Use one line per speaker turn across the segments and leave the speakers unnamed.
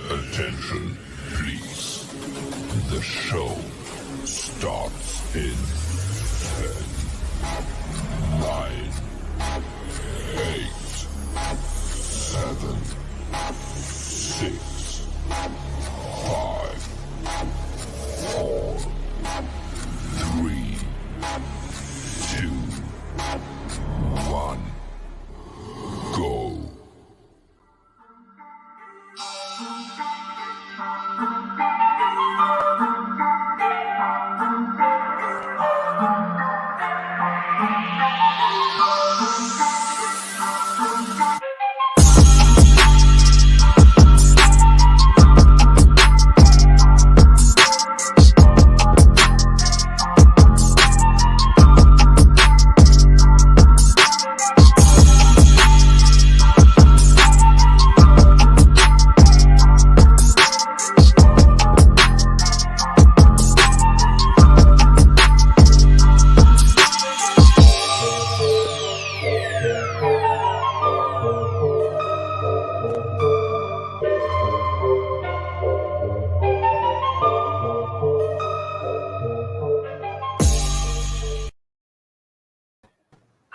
Attention, please. The show starts in 10, 9, 8, 7, 6, 5, 4, 3, 2, 1, go.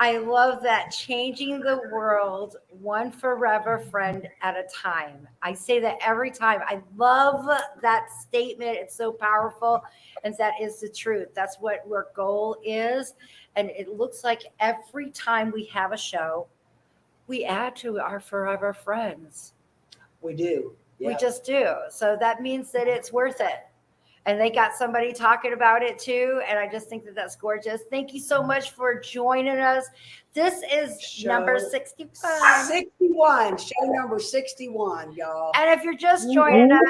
I love that, changing the world one forever friend at a time. I say that every time. I love that statement. It's so powerful, and that is the truth. That's what our goal is. And it looks like every time we have a show, we add to our forever friends.
We do.
We just do. So that means that it's worth it. And they got somebody talking about it too. And I just think that that's gorgeous. Thank you so much for joining us. This is number 61.
61. Show number 61, y'all.
And if you're just joining us,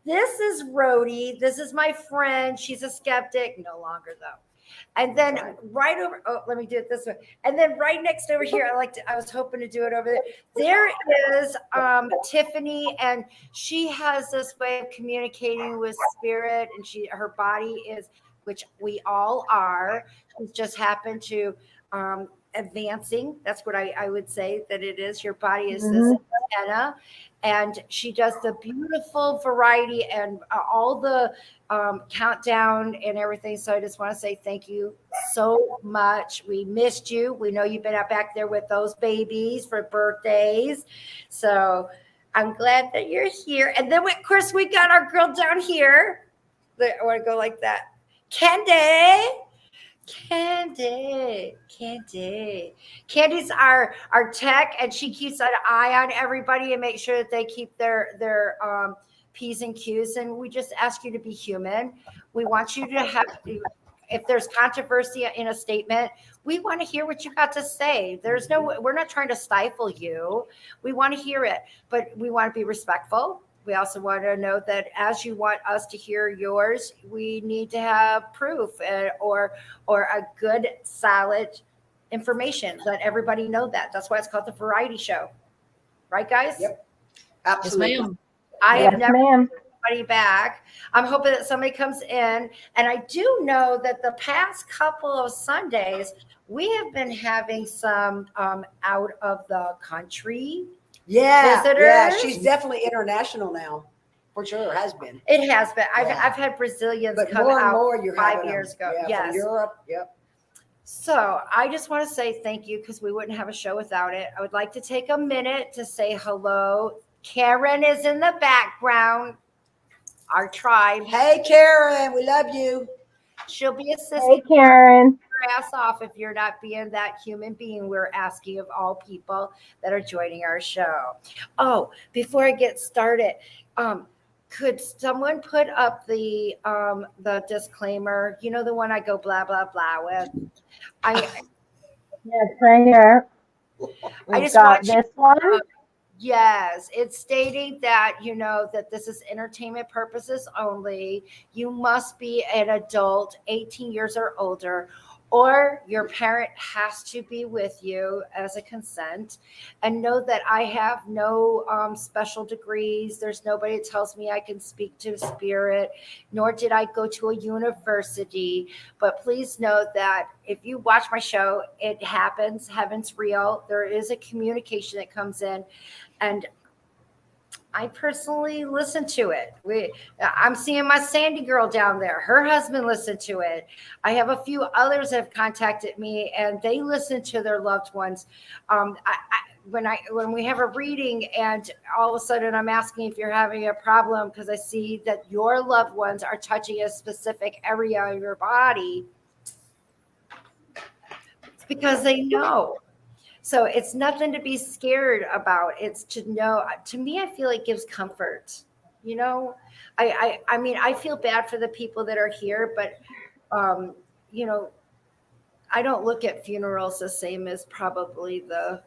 this is Rody. This is my friend. She's a skeptic. No longer, though. And then right over, let me do it this way. And then right next over here, I was hoping to do it over there. There is Tiffany, and she has this way of communicating with spirit, and her body is, which we all are. She's just happened to advancing. That's what I would say that it is. Your body is this antenna, and she does the beautiful variety and all the countdown and everything. So I just want to say thank you so much. We missed you. We know you've been out back there with those babies for birthdays. So I'm glad that you're here. And then, of course, we got our girl down here. I want to go like that. Candy's our tech, and she keeps an eye on everybody and make sure that they keep their P's and Q's. And we just ask you to be human. We want you to have, if there's controversy in a statement, we want to hear what you got to say. We're not trying to stifle you. We want to hear it, but we want to be respectful. We also want to know that as you want us to hear yours, we need to have proof or a good, solid information. Let everybody know that. That's why it's called the variety show. Right, guys?
Yep. Absolutely.
Yes, ma'am.
I have never had anybody back. I'm hoping that somebody comes in. And I do know that the past couple of Sundays, we have been having some out of the country visitors.
Yeah, she's definitely international now. For sure, has been.
It has been. I've had Brazilians come out
you're
5 years ago.
Yeah, from Europe. Yep.
So I just want to say thank you, because we wouldn't have a show without it. I would like to take a minute to say hello. Karyn is in the background. Our tribe.
Hey, Karyn, we love you.
She'll be assisting.
Hey, Karyn.
Ass off if you're not being that human being we're asking of all people that are joining our show. Oh, before I get started, could someone put up the disclaimer? You know, the one I go blah blah blah with.
Yes, right here.
I just
got
want you,
this one.
Yes, it's stating that, that this is entertainment purposes only. You must be an adult, 18 years or older, or your parent has to be with you as a consent. And know that I have no special degrees. There's nobody that tells me I can speak to spirit, nor did I go to a university. But please know that if you watch my show, it happens. Heaven's real. There is a communication that comes in. And I personally listen to it. I'm seeing my Sandy girl down there. Her husband listened to it. I have a few others that have contacted me, and they listen to their loved ones. When we have a reading, and all of a sudden I'm asking if you're having a problem because I see that your loved ones are touching a specific area of your body, it's because they know. So it's nothing to be scared about. It's to know. To me, I feel it gives comfort. You know, I mean, I feel bad for the people that are here, but you know, I don't look at funerals the same as probably the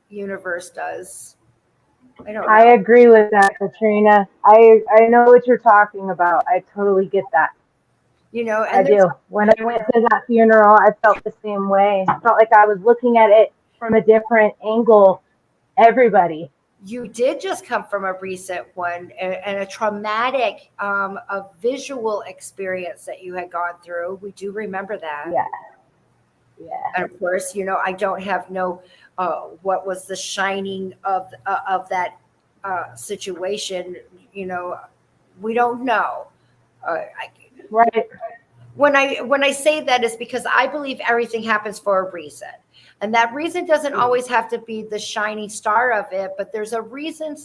universe does. I don't know.
I agree with that, Katrina. I know what you're talking about. I totally get that.
You know,
I do. When I went to that funeral, I felt the same way. I felt like I was looking at it from a different angle. Everybody.
You did just come from a recent one and a traumatic, a visual experience that you had gone through. We do remember that.
Yeah. Yeah.
And of course, you know, I don't have what was the shining of that situation. You know, we don't know.
Right.
When I say that is because I believe everything happens for a reason. And that reason doesn't always have to be the shining star of it, but there's a reason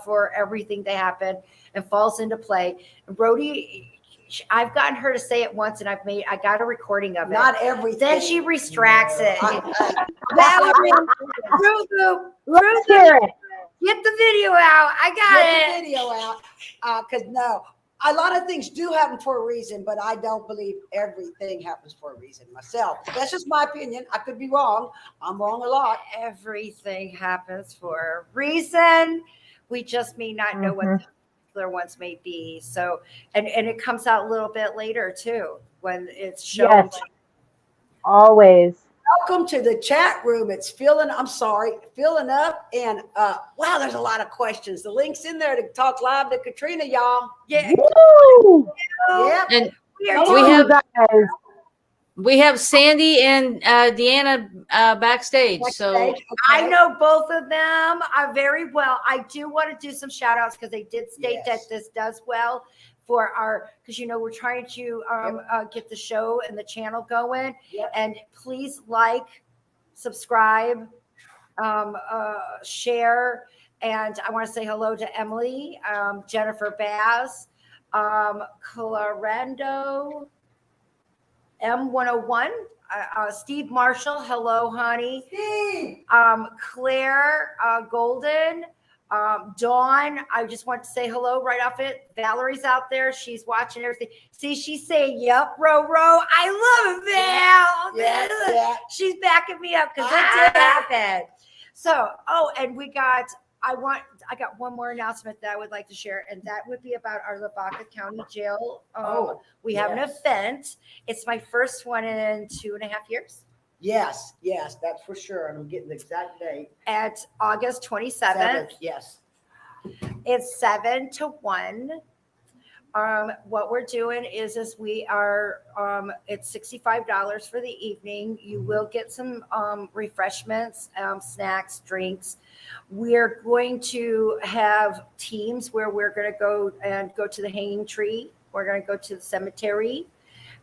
for everything to happen and falls into play. Rody, I've gotten her to say it once, and I got a recording of it.
Not everything.
Then she retracts it.
Valerie,
Let's hear it.
Get the video out. I got
get
it.
the video out. Because no, a lot of things do happen for a reason, but I don't believe everything happens for a reason myself. That's just my opinion. I could be wrong. I'm wrong a lot.
Everything happens for a reason. We just may not know what the particular ones may be. So, and it comes out a little bit later too, when it's shown.
Yes. Always.
Welcome to the chat room. It's filling up. And wow, there's a lot of questions. The link's in there to talk live to Katrina, y'all.
Yeah.
Woo!
Yep.
And
Guys.
we have Sandy and Deanna backstage. So
I know both of them very well. I do want to do some shout outs because they did state that this does well for because, you know, we're trying to get the show and the channel going.
Yep.
And please subscribe, share. And I want to say hello to Emily, Jennifer Bass, Clarendo, M101, Steve Marshall. Hello, honey.
Steve.
Claire Golden. Dawn, I just want to say hello right off it. Valerie's out there. She's watching everything. See, she's saying, yep, Ro. I love it, Val.
Yeah.
She's backing me up because it did happen. So, and I got one more announcement that I would like to share, and that would be about our Lavaca County Jail. We have an event. It's my first one in 2.5 years.
Yes, that's for sure. And I'm getting the exact date.
At August 27th.
7th, yes.
It's 7 to 1. What we're doing is we are, it's $65 for the evening. You will get some refreshments, snacks, drinks. We're going to have teams where we're going to go to the hanging tree. We're going to go to the cemetery.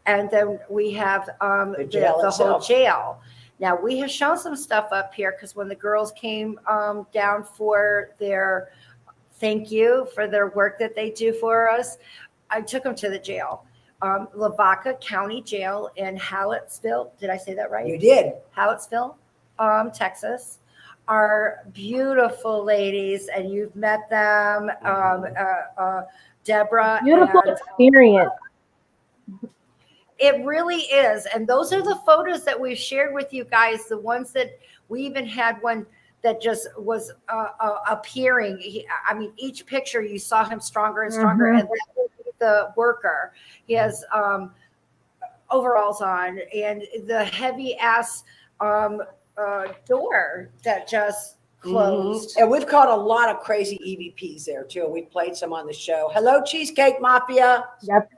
And then we have the whole jail. Now, we have shown some stuff up here because when the girls came down for their thank you for their work that they do for us, I took them to the jail. Lavaca County Jail in Hallettsville. Did I say that right?
You did.
Hallettsville, Texas. Are beautiful ladies, and you've met them. Deborah.
Beautiful experience.
It really is. And those are the photos that we've shared with you guys, the ones that we even had one that just was appearing. I mean, each picture you saw him stronger and stronger. And that was the worker. He has overalls on and the heavy ass door that just closed.
And we've caught a lot of crazy EVPs there too. We played some on the show. Hello, Cheesecake Mafia.
Yep.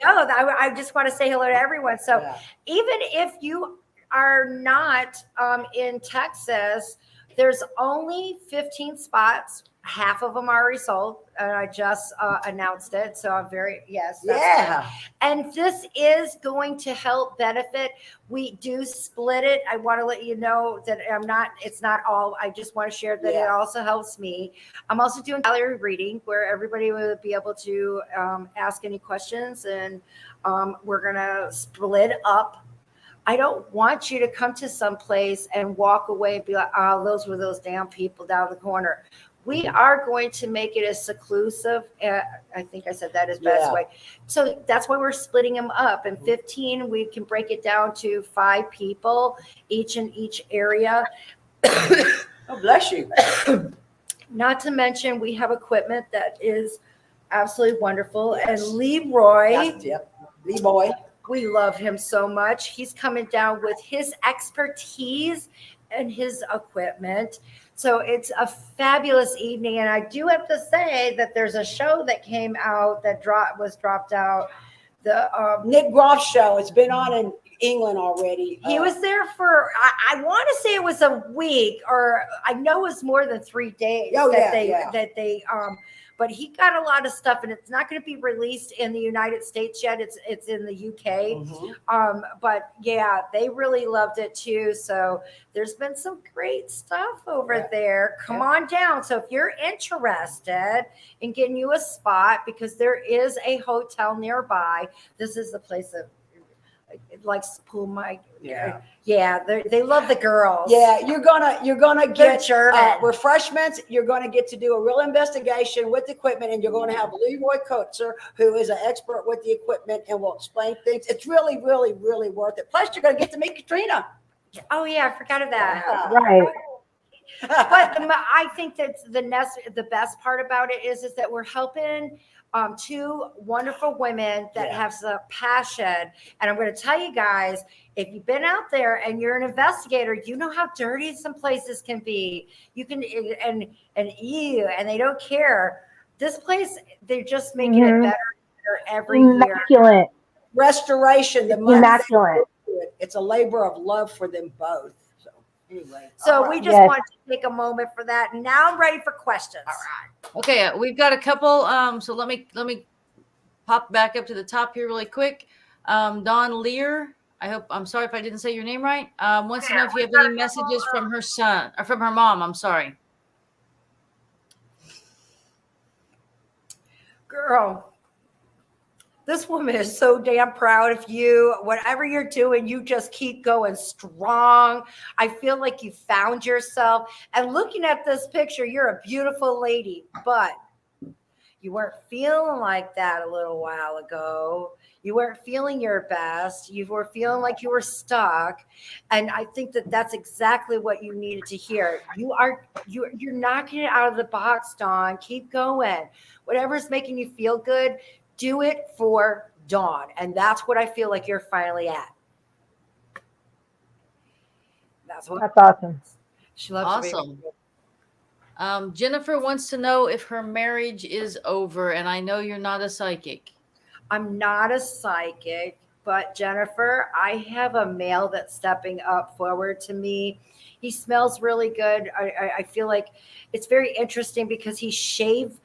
No, I just want to say hello to everyone. So even if you are not in Texas, there's only 15 spots. half of them are already sold, and I just announced it. So I'm very, yes.
Yeah.
Good. And this is going to help benefit. We do split it. I want to let you know that it's not all. I just want to share that it also helps me. I'm also doing gallery reading where everybody will be able to ask any questions, and we're going to split up. I don't want you to come to some place and walk away and be like, oh, those were those damn people down the corner. We are going to make it as seclusive. I think I said that as best way. So that's why we're splitting them up. In 15, we can break it down to 5 people, each in each area.
Oh, bless you.
Not to mention, we have equipment that is absolutely wonderful. Yes. And Leroy.
Leroy.
We love him so much. He's coming down with his expertise and his equipment. So it's a fabulous evening. And I do have to say that there's a show that came out that was dropped out. The
Nick Groff show. It's been on in England already.
He was there for, I want to say it was a week, or I know it was more than 3 days that they but he got a lot of stuff, and it's not going to be released in the United States yet. It's in the UK. Mm-hmm. But yeah, they really loved it too. So there's been some great stuff over there. Come on down. So if you're interested in getting you a spot, because there is a hotel nearby, this is the place that likes to pull my they love the girls.
You're gonna get refreshments. You're gonna get to do a real investigation with the equipment, and you're going to have Leroy Coates, who is an expert with the equipment and will explain things. It's really, really, really worth it. Plus, you're gonna get to meet Katrina.
Oh yeah, I forgot of that.
Right.
But I think that's the best part about it is that we're helping 2 wonderful women that have some passion. And I'm going to tell you guys, if you've been out there and you're an investigator, you know how dirty some places can be. You can, and they don't care. This place, they're just making it better every year.
Restoration,
immaculate.
It's a labor of love for them both. So anyway,
we just want to take a moment for that. And now I'm ready for questions. All right.
Okay, we've got a couple. So let me pop back up to the top here really quick. Dawn Lear, I'm sorry if I didn't say your name right. Wants to know if you have any messages from her son or from her mom. I'm sorry.
Girl, this woman is so damn proud of you. Whatever you're doing, you just keep going strong. I feel like you found yourself. And looking at this picture, you're a beautiful lady, but you weren't feeling like that a little while ago. You weren't feeling your best. You were feeling like you were stuck. And I think that that's exactly what you needed to hear. You're knocking it out of the box, Dawn. Keep going. Whatever's making you feel good, do it for Dawn. And that's what I feel like you're finally at.
That's awesome.
She loves
awesome. Jennifer wants to know if her marriage is over. And I know you're not a psychic.
I'm not a psychic, but Jennifer, I have a male that's stepping up forward to me. He smells really good. I feel like it's very interesting because he's shaved,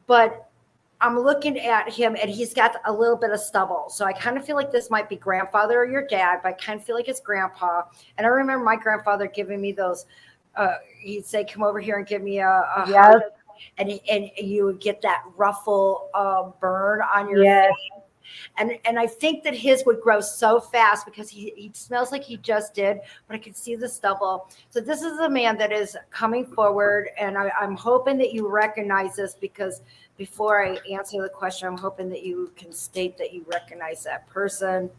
but I'm looking at him and he's got a little bit of stubble. So I kind of feel like this might be grandfather or your dad, but I kind of feel like it's grandpa. And I remember my grandfather giving me those, he'd say, come over here and give me a hug. And you would get that ruffle burn on your face. And I think that his would grow so fast because he smells like he just did, but I could see the stubble. So this is a man that is coming forward, and I'm hoping that you recognize this, because before I answer the question, I'm hoping that you can state that you recognize that person,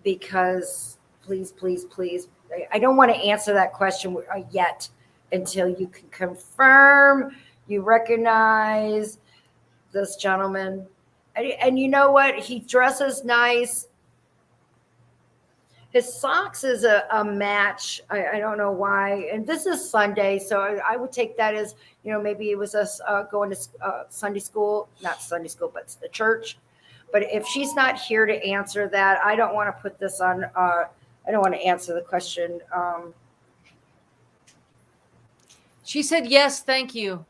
because please, I don't want to answer that question yet until you can confirm you recognize this gentleman. And you know what? He dresses nice. His socks is a match. I don't know why. And this is Sunday, so I would take that as, maybe it was us going to Sunday school, not Sunday school, but the church. But if she's not here to answer that, I don't want to put this on. I don't want to answer the question.
She said yes, thank you.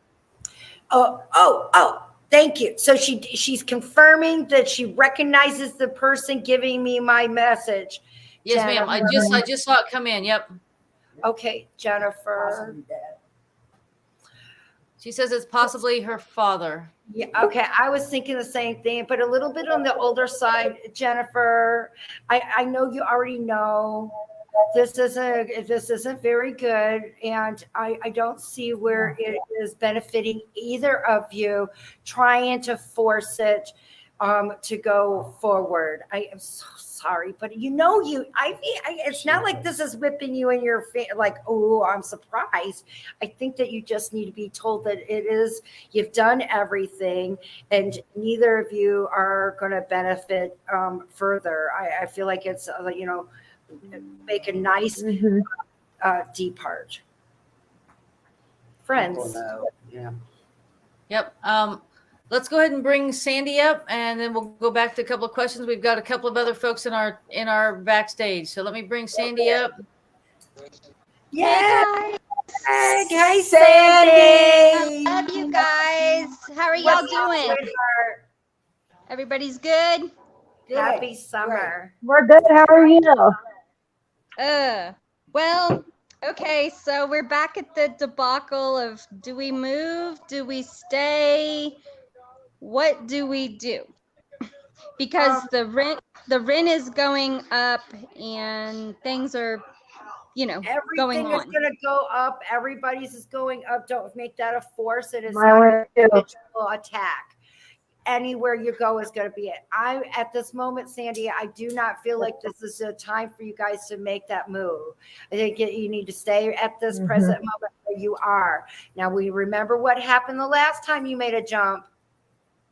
Oh, thank you. So she's confirming that she recognizes the person giving me my message.
Yes, ma'am. I just saw it come in. Yep.
Okay, Jennifer.
She says it's possibly her father.
Yeah, okay. I was thinking the same thing, but a little bit on the older side, Jennifer. I know you already know this isn't very good, and I don't see where it is benefiting either of you trying to force it to go forward. I am so sorry, but it's not like this is whipping you in your face like, oh, I'm surprised. I think that you just need to be told that you've done everything, and neither of you are going to benefit further. I feel like it's make a nice depart. Friends.
Yeah.
Yep. Let's go ahead and bring Sandy up, and then we'll go back to a couple of questions. We've got a couple of other folks in our backstage. So let me bring Sandy up.
Yeah. Hi, Sandy.
I love you guys. How are y'all doing? Everybody's good?
Happy summer.
We're good. How are you?
Well, okay, so we're back at the debacle of, do we move? Do we stay? What do we do? Because the rent is going up and things are, going
Everything
on.
is going to go up. Everybody's is going up. Don't make that a force. It is
My
not
way
an
too.
individual attack. Anywhere you go is going to be it. At this moment, Sandy, I do not feel like this is a time for you guys to make that move. I think you need to stay at this present moment where you are. Now, we remember what happened the last time you made a jump.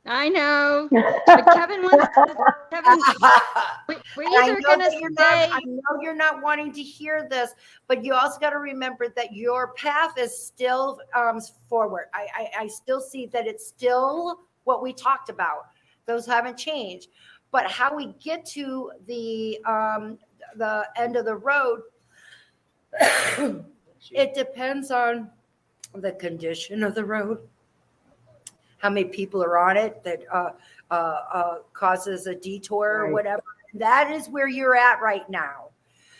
I know. But Kevin, we're either going to stay.
I know you're not wanting to hear this, but you also got to remember that your path is still forward. I still see that it's still what we talked about. Those haven't changed. But how we get to the end of the road, it depends on the condition of the road, how many people are on it that causes a detour or whatever. That is where you're at right now.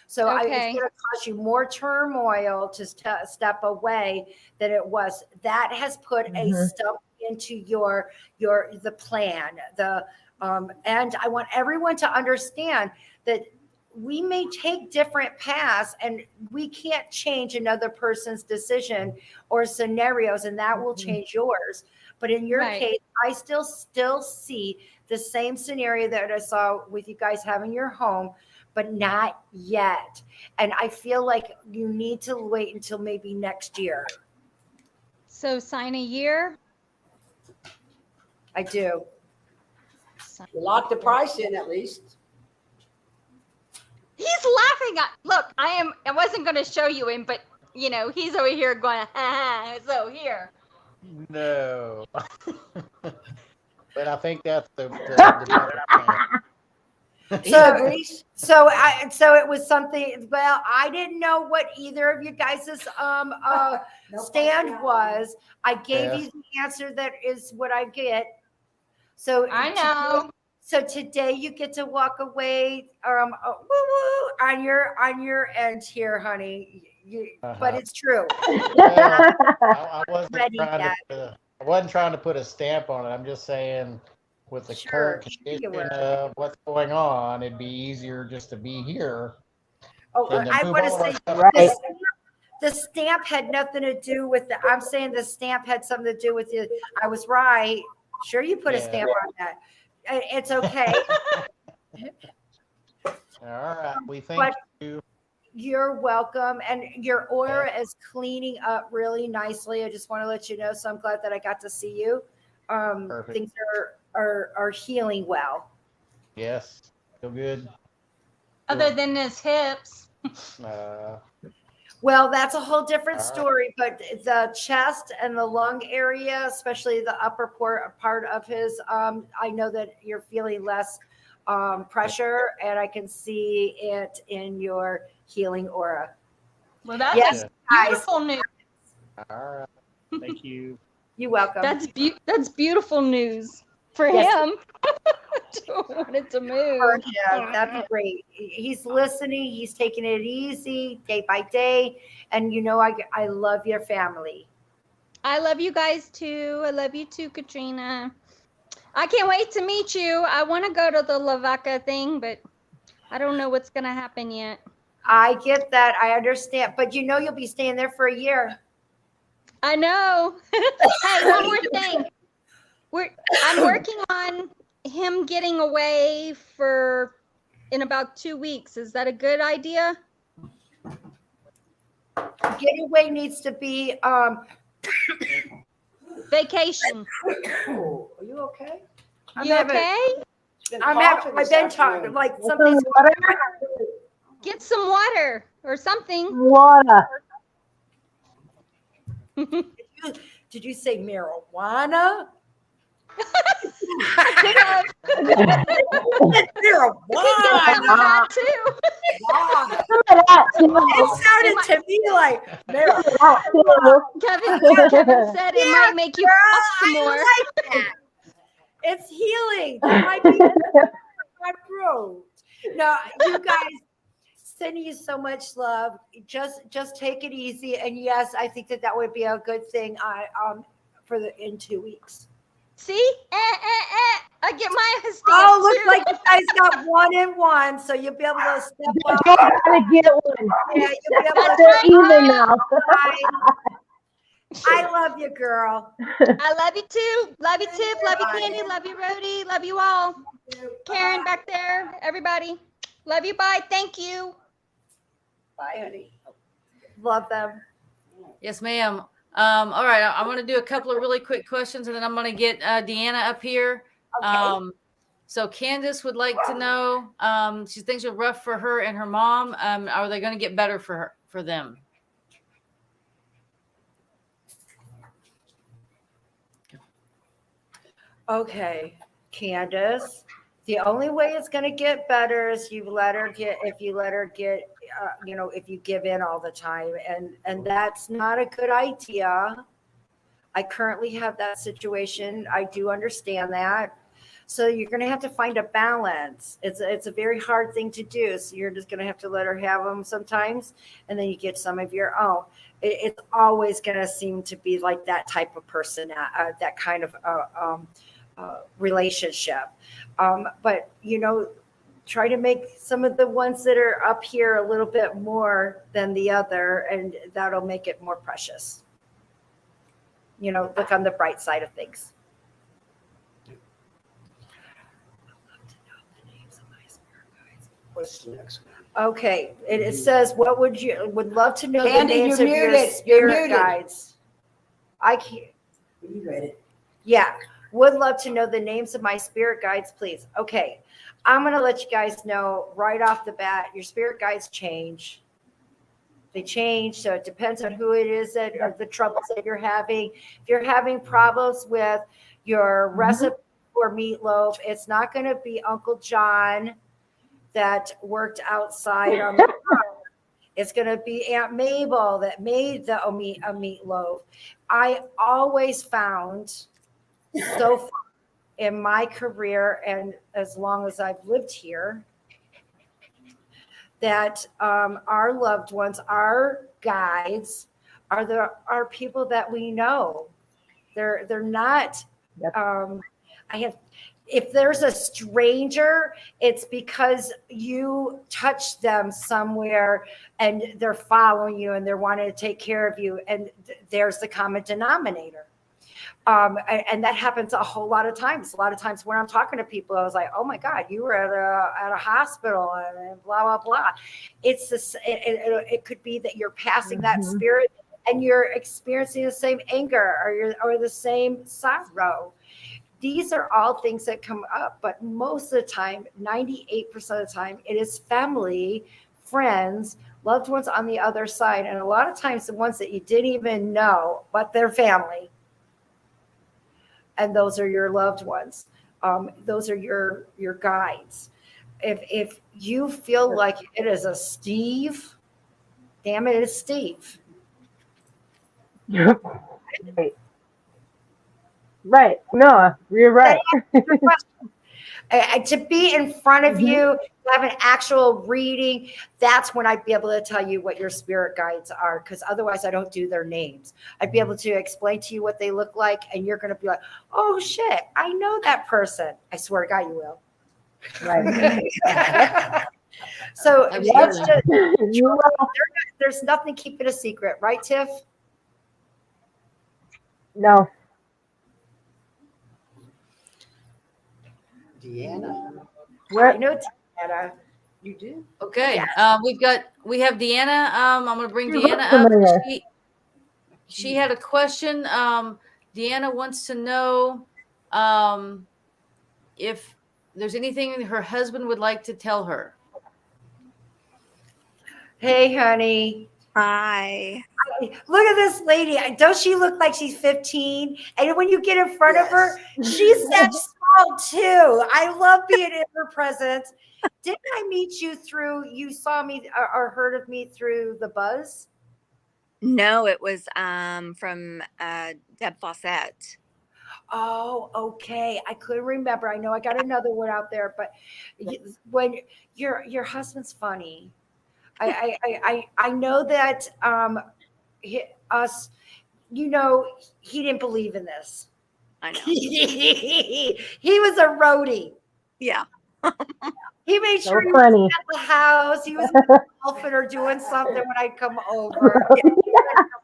So it's going to cause you more turmoil to step away than it was. That has put a stump into the plan. And I want everyone to understand that we may take different paths and we can't change another person's decision or scenarios, and that will change yours. But in your case, I still see the same scenario that I saw with you guys having your home, but not yet. And I feel like you need to wait until maybe next year.
So sign a year?
I do.
Lock the price in at least.
He's laughing at, look, I wasn't going to show you him, but he's over here going, so here.
No. But I think that's the better plan.
So it was something. Well, I didn't know what either of you guys' stand was. I gave you the answer that is what I get. So
I know.
So today you get to walk away on your end here, honey. But it's true.
Well, I wasn't trying to put a stamp on it. I'm just saying, with the current condition of what's going on, it'd be easier just to be here.
Oh, I want to say the stamp had nothing to do with I'm saying the stamp had something to do with you. I was right. Sure, you put a stamp on that. It's okay.
All right. We thank you.
You're welcome. And your aura is cleaning up really nicely. I just want to let you know. So I'm glad that I got to see you. Things are healing well.
Yes. Feel good.
Other than his hips.
Well, that's a whole different story, but the chest and the lung area, especially the upper part of his, I know that you're feeling less pressure, and I can see it in your healing aura.
Well, that's beautiful news.
All right. Thank you.
You're welcome.
That's beautiful news for him. Don't want it to move.
For him, that's great. He's listening. He's taking it easy day by day. And I love your family.
I love you guys too. I love you too, Katrina. I can't wait to meet you. I want to go to the Lavaca thing, but I don't know what's going to happen yet.
I get that. I understand. But you'll be staying there for a year.
I know. Hey, one more thing. I'm working on him getting away in about 2 weeks. Is that a good idea?
Getaway needs to be
vacation.
Oh, are you okay?
You okay?
I've been talking like something's.
Get some water or something.
Water.
Did you say marijuana?
Marijuana too.
It sounded to me like marijuana.
Kevin said it might make you cough some more.
I like that. It's healing. That might be my throat. No, you guys, sending you so much love. Just take it easy. And yes, I think that would be a good thing. In 2 weeks.
See, I get my stance.
Oh, looks like you guys got 1 and 1, so you'll be able to step up.
Gotta get one.
Yeah, you'll be able to
They're even now.
I love you, girl.
I love you too. Love you, Tiff. Love you, Kandi. Love you, Rody. Love you all. Karyn back there. Everybody. Love you. Bye. Thank you.
Bye, honey. Love them.
Yes, ma'am. All right, I'm going to do a couple of really quick questions, and then I'm going to get Deanna up here.
Okay.
So Candace would like to know, she thinks it's rough for her and her mom. Are they going to get better for them?
Okay, Candace. The only way it's going to get better is if you let her get, if you give in all the time. And that's not a good idea. I currently have that situation. I do understand that. So you're going to have to find a balance. It's a very hard thing to do. So you're just going to have to let her have them sometimes. And then you get some of your own. It's always going to seem to be like that type of person, that kind of relationship. But try to make some of the ones that are up here a little bit more than the other, and that'll make it more precious. Look on the bright side of things.
What's the next one?
Okay, it says, what would love to know
Kandi,
the names
you're
of your
muted.
spirit
You're muted.
guides. I can't.
You read it.
Yeah, would love to know the names of my spirit guides, please. Okay, I'm going to let you guys know right off the bat, your spirit guides change. They change, so it depends on who it is or the troubles that you're having. If you're having problems with your recipe for meatloaf, it's not going to be Uncle John that worked outside on the farm. It's going to be Aunt Mabel that made a meatloaf. I always found so far in my career, and as long as I've lived here, that our loved ones, our guides, are people that we know. They're not. Yep. If there's a stranger, it's because you touched them somewhere and they're following you and they're wanting to take care of you. And there's the common denominator. And that happens a whole lot of times. A lot of times when I'm talking to people, I was like, oh my God, you were at a hospital and blah, blah, blah. It's this, it could be that you're passing that spirit and you're experiencing the same anger or the same sorrow. These are all things that come up, but most of the time, 98% of the time, it is family, friends, loved ones on the other side. And a lot of times the ones that you didn't even know, but they're family. And those are your loved ones. Those are your guides. If you feel like it is a Steve, damn it, it's Steve.
Right. Right. No, you're right.
To be in front of
Mhm.
you, to have an actual reading, that's when I'd be able to tell you what your spirit guides are, because otherwise I don't do their names. I'd be able to explain to you what they look like, and you're going to be like, oh shit, I know that person. I swear to God, you will.
Right.
So
Absolutely.
You will.
there's nothing keeping a secret, right, Tiff?
No.
Deanna.
I
What?
know, Tiana.
You do?
Okay.
Yes.
We have Deanna. I'm going to bring
She
Deanna
looks
up.
familiar.
She had a question. Deanna wants to know if there's anything her husband would like to tell her.
Hey, honey.
Hi.
Look at this lady. Don't she look like she's 15? And when you get in front of her, she's that small too. I love being in her presence. Didn't I meet you through, you saw me or heard of me through the buzz?
No, it was from Deb Fawcett.
Oh, okay. I couldn't remember. I know I got another one out there, but when your husband's funny. I know that us, he didn't believe in this.
I know.
He was a roadie.
Yeah.
He made
So
sure he
funny.
was at the house. He was golfing or doing something when I come over.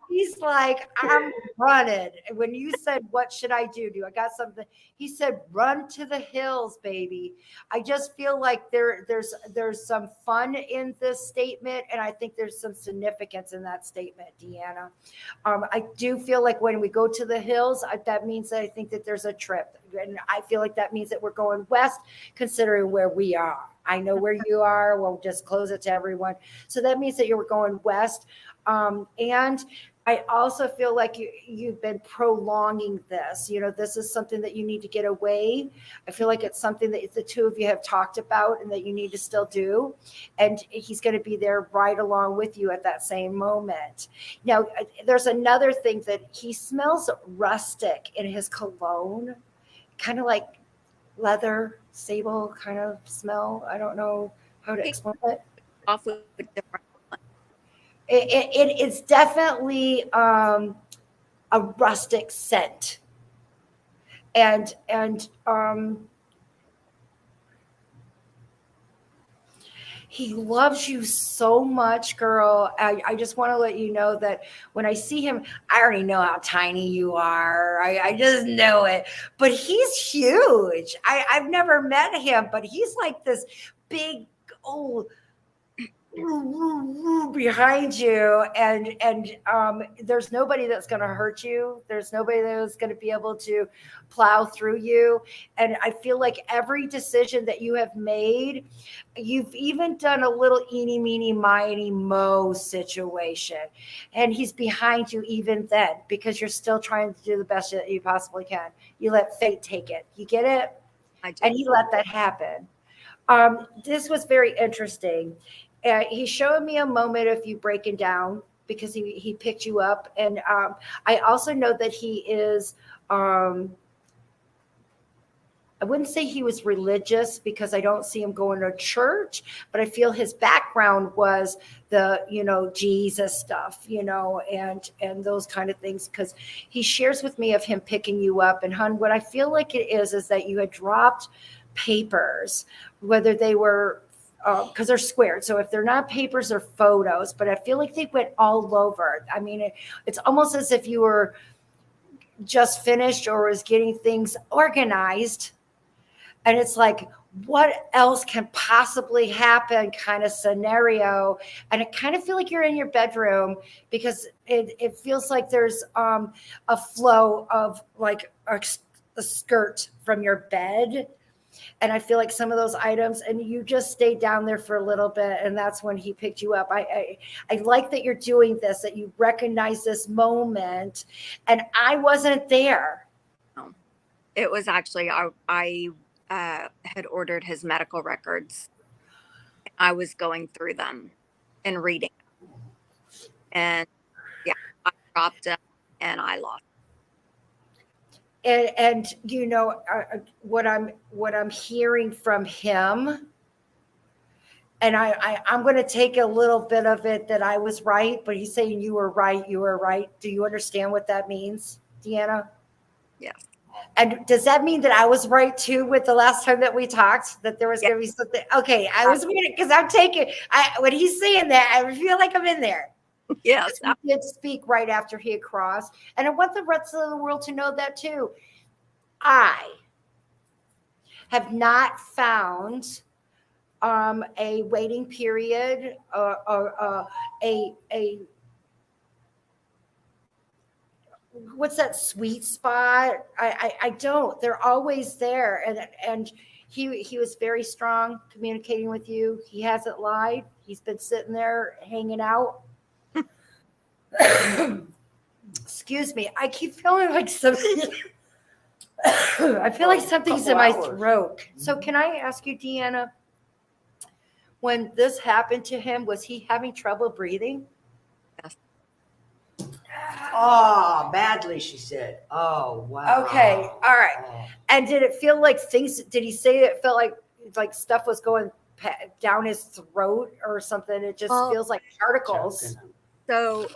He's like, I'm running. And when you said, what should I do? I got something? He said, run to the hills, baby. I just feel like there's some fun in this statement. And I think there's some significance in that statement, Deanna. I do feel like when we go to the hills, that means that I think that there's a trip. And I feel like that means that we're going west, considering where we are. I know where you are. We'll just close it to everyone. So that means that you're going west. And I also feel like you've been prolonging this. This is something that you need to get away. I feel like it's something that the two of you have talked about and that you need to still do. And he's going to be there right along with you at that same moment. Now, there's another thing that he smells rustic in his cologne, kind of like leather, sable kind of smell. I don't know how to explain it.
Off with different.
It is definitely a rustic scent, and he loves you so much, girl. I just want to let you know that when I see him, I already know how tiny you are. I just know it. But he's huge. I've never met him, but he's like this big old behind you, and there's nobody that's going to hurt you. There's nobody that's going to be able to plow through you. And I feel like every decision that you have made, you've even done a little eeny meeny miny mo situation, and he's behind you even then, because you're still trying to do the best that you possibly can. You let fate take it. You get it?
I do.
And he let that happen. This was very interesting. He showed me a moment of you breaking down because he picked you up. And I also know that he is, I wouldn't say he was religious because I don't see him going to church, but I feel his background was the, Jesus stuff, and those kind of things, because he shares with me of him picking you up. And hun, what I feel like it is that you had dropped papers, whether they were, because they're squared. So if they're not papers, they're photos, but I feel like they went all over. I mean, it's almost as if you were just finished or was getting things organized. And it's like, what else can possibly happen kind of scenario. And I kind of feel like you're in your bedroom because it feels like there's a flow of like a skirt from your bed. And I feel like some of those items, and you just stayed down there for a little bit, and that's when he picked you up. I like that you're doing this, that you recognize this moment, and I wasn't there.
It was actually, I had ordered his medical records. I was going through them and reading. And yeah, I dropped them and I lost.
And you know what I'm hearing from him, and I'm going to take a little bit of it that I was right, but he's saying you were right. You were right. Do you understand what that means, Deanna?
Yes.
And does that mean that I was right too with the last time that we talked, that there was going to be something? Okay, I was waiting because I'm taking. When he's saying that, I feel like I'm in there.
Yes.
He did speak right after he had crossed, and I want the rest of the world to know that too. I have not found a waiting period or a what's that sweet spot? I don't. They're always there, and he was very strong communicating with you. He hasn't lied. He's been sitting there hanging out. Excuse me. I keep feeling like something. I feel like something's in my throat. So can I ask you, Deanna, when this happened to him, was he having trouble breathing?
Yes.
Oh, badly, she said. Oh, wow.
Okay. All right.
Oh.
And did it feel like things, did he say it felt like stuff was going down his throat or something? It just feels like particles.
So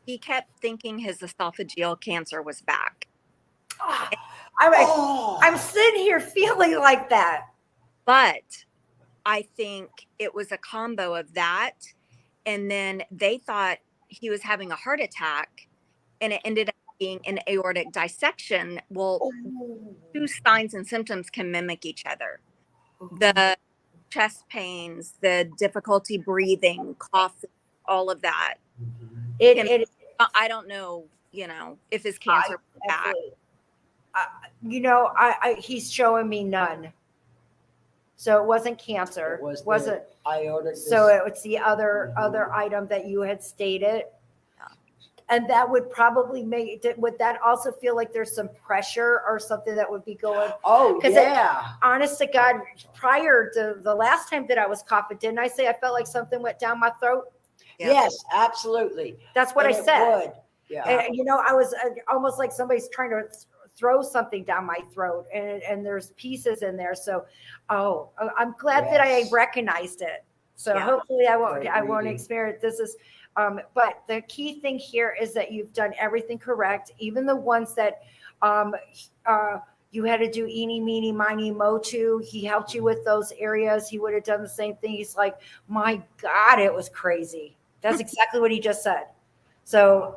he kept thinking his esophageal cancer was back.
I'm sitting here feeling like that.
But I think it was a combo of that. And then they thought he was having a heart attack, and it ended up being an aortic dissection. Well, two signs and symptoms can mimic each other. The chest pains, the difficulty breathing, coughing, all of that. I don't know, if his cancer was back.
He's showing me none. So it wasn't cancer.
It
wasn't
aortic.
So it was the other item that you had stated.
Yeah.
And that would probably would that also feel like there's some pressure or something that would be going?
Oh, yeah.
Honest to God, prior to the last time that I was coughing, didn't I say I felt like something went down my throat?
Yeah.
Yes, absolutely.
That's what I said.
Would. Yeah.
And, I was almost like somebody's trying to throw something down my throat, and there's pieces in there. So, I'm glad that I recognized it. So hopefully I won't experience this. But the key thing here is that you've done everything correct, even the ones that you had to do eeny, meeny, miny, mo to. He helped you with those areas. He would have done the same thing. He's like, my God, it was crazy. That's exactly what he just said. So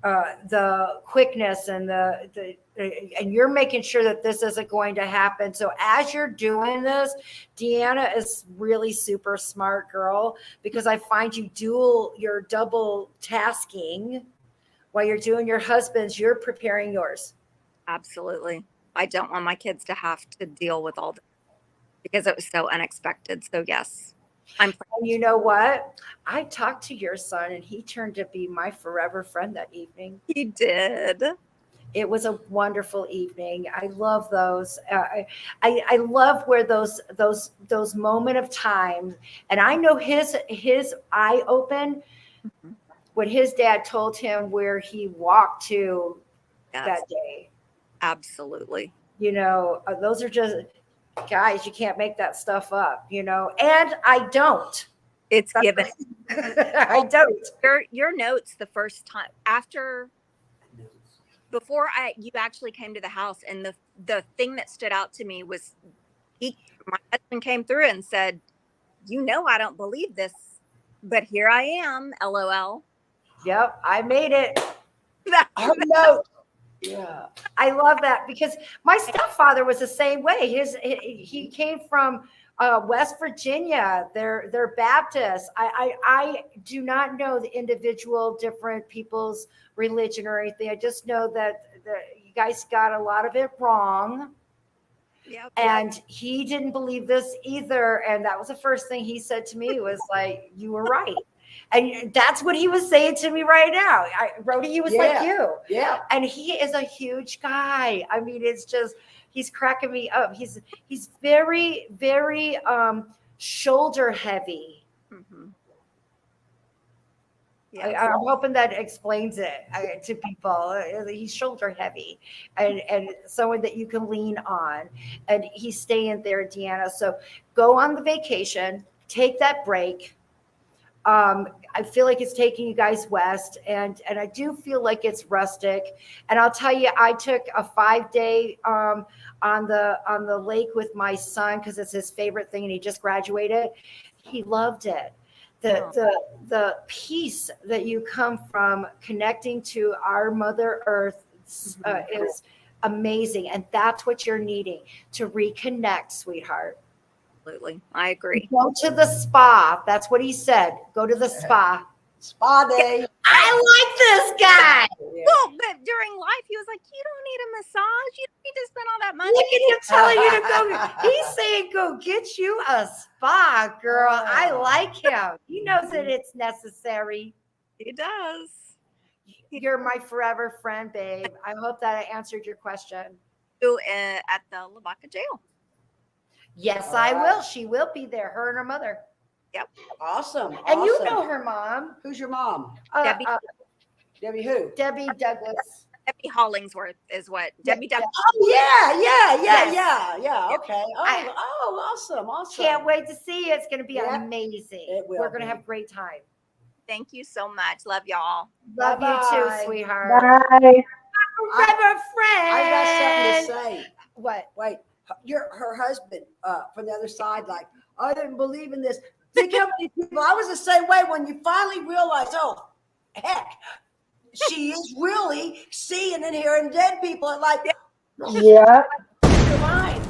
the quickness and and you're making sure that this isn't going to happen. So as you're doing this, Deanna is really super smart girl, because I find you're double tasking while you're doing your husband's, you're preparing yours.
Absolutely. I don't want my kids to have to deal with all this because it was so unexpected. So yes,
And you know what? I talked to your son, and he turned to be my forever friend that evening.
He did.
It was a wonderful evening. I love those. I love where those moment of time, and I know his eye open when his dad told him where he walked to that day.
Absolutely.
Those are just, guys, you can't make that stuff up, and I don't.
It's given.
I don't.
Your notes the first time before you actually came to the house, and the thing that stood out to me was my husband came through and said, I don't believe this, but here I am, LOL.
Yep, I made it.
Her note. Yeah,
I love that, because my stepfather was the same way. He came from West Virginia. They're Baptists. I do not know the individual different people's religion or anything. I just know that you guys got a lot of it wrong.
Yep.
And he didn't believe this either. And that was the first thing he said to me, was like, you were right. And that's what he was saying to me right now. Rody, he was like you.
Yeah.
And he is a huge guy. I mean, it's just, he's cracking me up. He's very, very shoulder heavy.
Mm-hmm.
I'm hoping that explains it to people. He's shoulder heavy and someone that you can lean on. And he's staying there, Deanna. So go on the vacation, take that break. I feel like it's taking you guys west, and I do feel like it's rustic. And I'll tell you, I took a 5-day on the lake with my son because it's his favorite thing, and he just graduated. He loved it. The peace that you come from connecting to our Mother Earth is amazing, and that's what you're needing to reconnect, sweetheart.
Absolutely, I agree.
Go to the spa. That's what he said. Go to the spa.
Spa day.
I like this guy.
Well, but during life, he was like, "You don't need a massage. You don't need to spend all that money."
Look at him telling you to go. He's saying, "Go get you a spa, girl." I like him. He knows that it's necessary.
He does.
You're my forever friend, babe. I hope that I answered your question.
At the Lavaca jail.
Yes, I will. She will be there. Her and her mother.
Yep.
Awesome.
And you know her mom.
Who's your mom?
Debbie.
Debbie who?
Debbie Douglas.
Debbie Hollingsworth is what Debbie Douglas.
Oh yeah.
Yes.
Okay. Awesome.
Can't wait to see you. It's going to be
Yep.
amazing.
It will
We're going to
be.
have a great time.
Thank you so much. Love y'all.
Love
Bye-bye.
you too, sweetheart.
Bye.
Forever friend.
I got something to say.
What?
Wait, her husband from the other side, like, I didn't believe in this. Think how many people, I was the same way when you finally realize, oh, heck, she is really seeing and hearing dead people. And like,
Yeah.
your mind.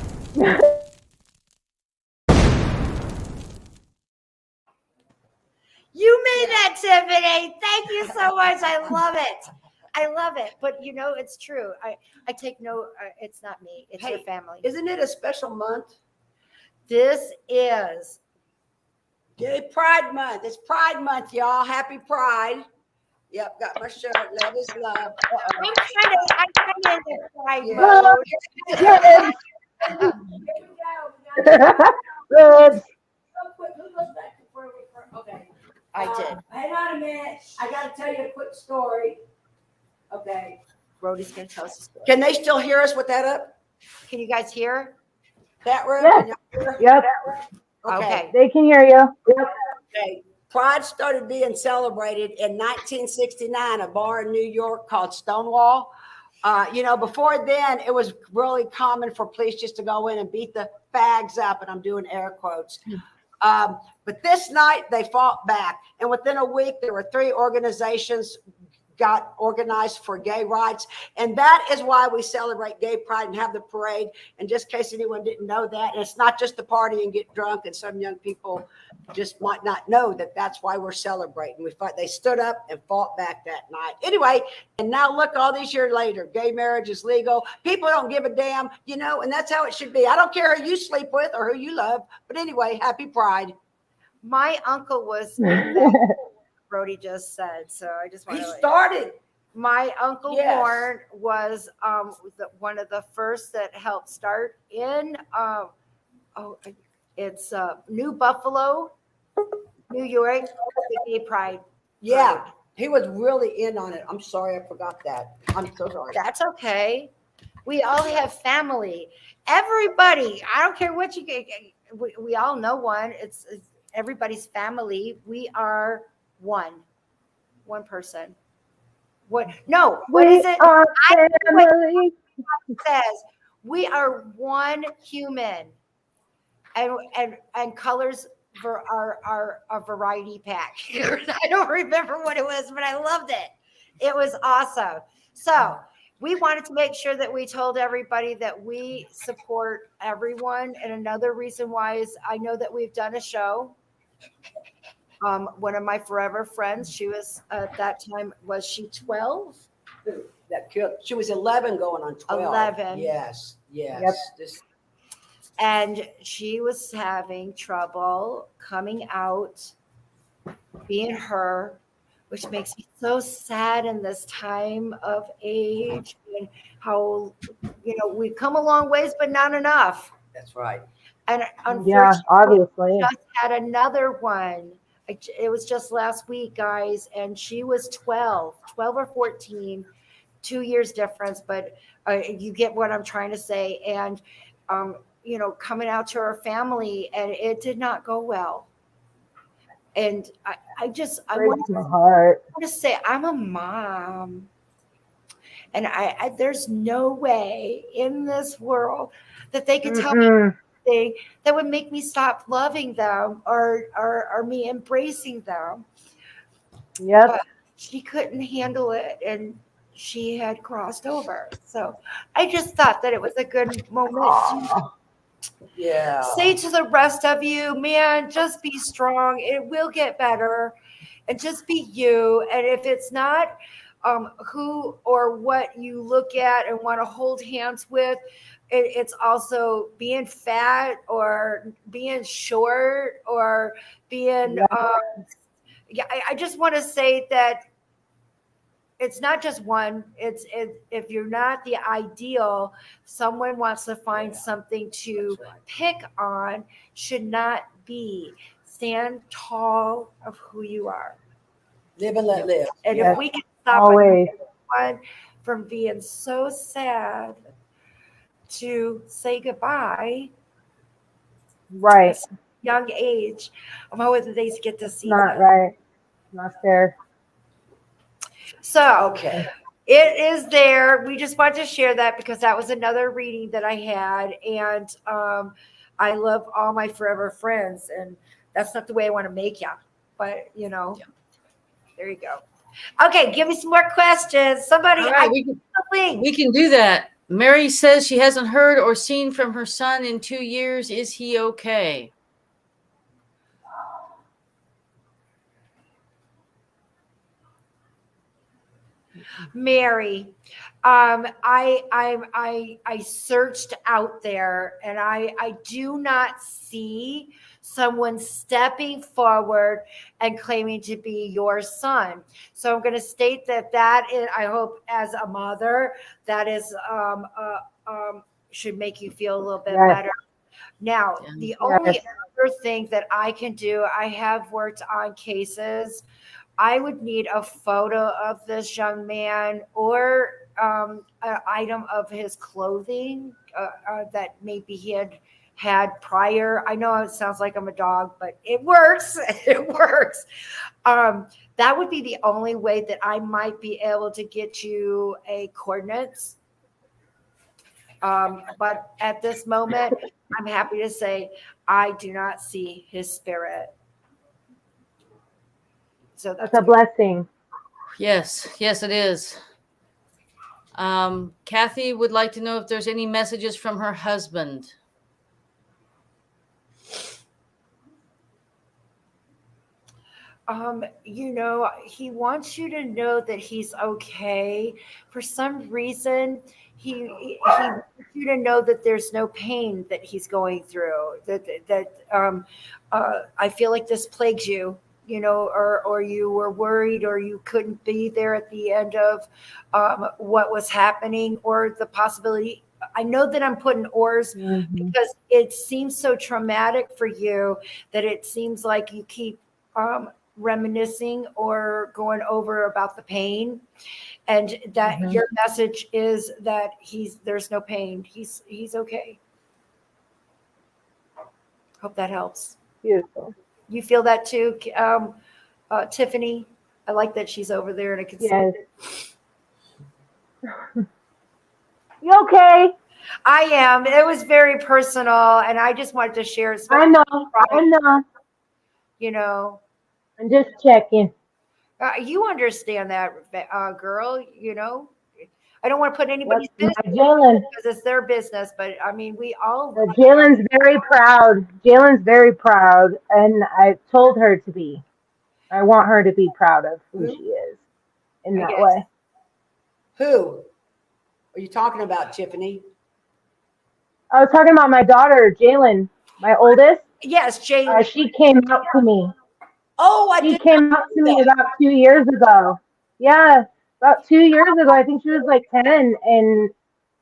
You made that, Tiffany. Thank you so much. I love it. I love it. But you know, it's true. I take no, it's not me. It's your family.
Isn't it a special month?
This is.
Gay Pride Month. It's Pride Month, y'all. Happy Pride. Yep, got my shirt. Love is love.
I'm kind of in the pride
Yeah.
mode.
Good. Good.
Okay.
I did.
Hang on a minute. I got to tell you a quick story. Okay.
Rody's going to tell us a story.
Can they still hear us with that up?
Can you guys hear?
That room?
Yes.
Can y'all hear?
Yep.
Okay.
They can hear you. Yep.
Okay. Pride started being celebrated in 1969, a bar in New York called Stonewall. Before then, it was really common for police just to go in and beat the fags up, and I'm doing air quotes. But this night, they fought back. And within a week, there were 3 organizations got organized for gay rights. And that is why we celebrate Gay Pride and have the parade. And just in case anyone didn't know that, and it's not just the party and get drunk, and some young people just might not know that that's why we're celebrating. They stood up and fought back that night. Anyway, and now look, all these years later, gay marriage is legal. People don't give a damn, and that's how it should be. I don't care who you sleep with or who you love. But anyway, happy Pride.
My uncle was in that Rody just said. So I just want
He
to.
started.
My uncle
Yes.
Warren was one of the first that helped start in it's New Buffalo, New York, the Gay Pride.
Yeah, he was really in on it. I'm sorry, I forgot that. I'm so sorry.
That's okay. We all have family. Everybody. I don't care what you get. We all know one. It's everybody's family. We are one person. What? No. What is it?
Are family.
It says we are one human, and colors for our variety pack. I don't remember what it was, but I loved it. It was awesome. So we wanted to make sure that we told everybody that we support everyone. And another reason why is I know that we've done a show. One of my forever friends, she was at that time, was she 12?
That killed. She was 11 going on 12.
11.
Yes.
Yep.
And she was having trouble coming out, being her, which makes me so sad in this time of age and how, we've come a long ways, but not enough.
That's right.
And
Yeah,
unfortunately,
obviously.
just had another one, It was just last week, guys, and she was 12 or 14, 2 years difference, but you get what I'm trying to say. And, coming out to her family, and it did not go well. And I
Breaks my heart.
want to say I'm a mom, and I there's no way in this world that they could tell me anything that would make me stop loving them or me embracing them.
Yep.
But she couldn't handle it, and she had crossed over. So I just thought that it was a good moment to say to the rest of you, man, just be strong. It will get better, and just be you. And if it's not who or what you look at and want to hold hands with, it's also being fat or being short or being. I just want to say that it's not just one. If you're not the ideal, someone wants to find something to pick on, should not be. Stand tall of who you are.
Live and let live.
And if we can stop one from being so sad to say goodbye,
right,
at a young age, I'm hoping they get to see
not
that.
right, not fair.
So it is there. We just want to share that because that was another reading that I had, and I love all my forever friends, and that's not the way I want to make you, but there you go. Okay, give me some more questions. Somebody,
all right, we can do that. Mary says she hasn't heard or seen from her son in 2 years. Is he okay?
Mary, I searched out there, and I do not see someone stepping forward and claiming to be your son. So I'm going to state that is, I hope as a mother, that is should make you feel a little bit better. Now, the only other thing that I can do, I have worked on cases. I would need a photo of this young man or an item of his clothing that maybe he had prior. I know it sounds like I'm a dog, but it works. It works. That would be the only way that I might be able to get you a coordinates. But at this moment, I'm happy to say I do not see his spirit. So
that's a blessing.
Yes, it is. Kathy would like to know if there's any messages from her husband.
He wants you to know that he's okay. For some reason, he wants you to know that there's no pain that he's going through. I feel like this plagues you. Or you were worried, or you couldn't be there at the end of what was happening, or the possibility. I know that I'm putting ors because it seems so traumatic for you that it seems like you keep reminiscing or going over about the pain, and that your message is that there's no pain. He's okay. Hope that helps.
Beautiful.
You feel that too, Tiffany? I like that she's over there and I can see it.
You okay?
I am. It was very personal, and I just wanted to share.
I know. I'm just checking.
You understand that, girl? I don't want to put anybody's business
because
it's their business, but I mean, we all.
Jalen's very proud. Jalen's very proud, and I told her to be. I want her to be proud of who she is in that way.
Who are you talking about, Tiffany?
I was talking about my daughter, Jalen, my oldest.
Yes, Jalen.
She came out to me.
Oh,
she came out to me about 2 years ago. Yeah. About 2 years ago, I think she was like 10, and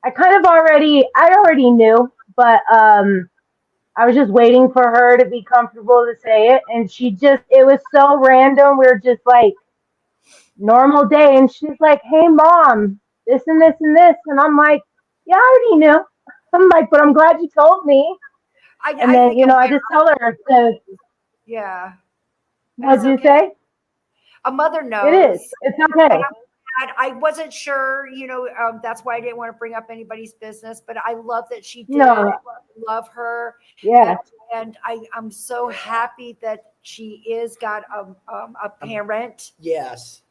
I already knew, but I I was just waiting for her to be comfortable to say it. And it was so random. We were just like, normal day. And she's like, hey, Mom, this and this and this. And I'm like, yeah, I already knew. I'm like, but I'm glad you told me. And
I
then,
think
I just tell her to,
yeah.
what'd you
Okay.
say?
A mother
It
knows.
is. It's okay.
I wasn't sure, that's why I didn't want to bring up anybody's business, but I love that she did.
No.
Love her.
Yeah.
And I'm so happy that she is got a parent.
Yes.